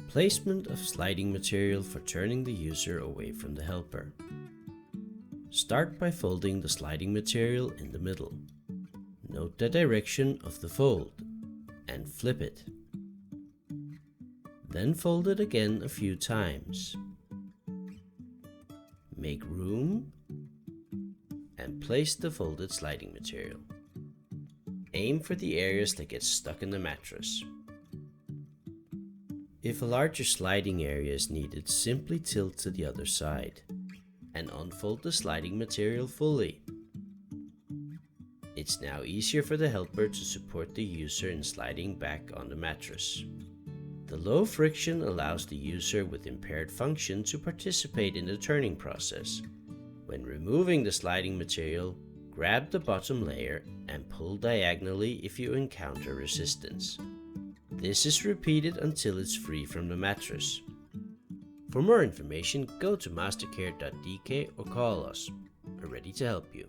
Placement of sliding material for turning the user away from the helper. Start by folding the sliding material in the middle. Note the direction of the fold and flip it. Then fold it again a few times. Make room and place the folded sliding material. Aim for the areas that get stuck in the mattress. If a larger sliding area is needed, simply tilt to the other side and unfold the sliding material fully. It's now easier for the helper to support the user in sliding back on the mattress. The low friction allows the user with impaired function to participate in the turning process. When removing the sliding material, grab the bottom layer and pull diagonally if you encounter resistance. This is repeated until it's free from the mattress. For more information, go to mastercare.dk or call us. We're ready to help you.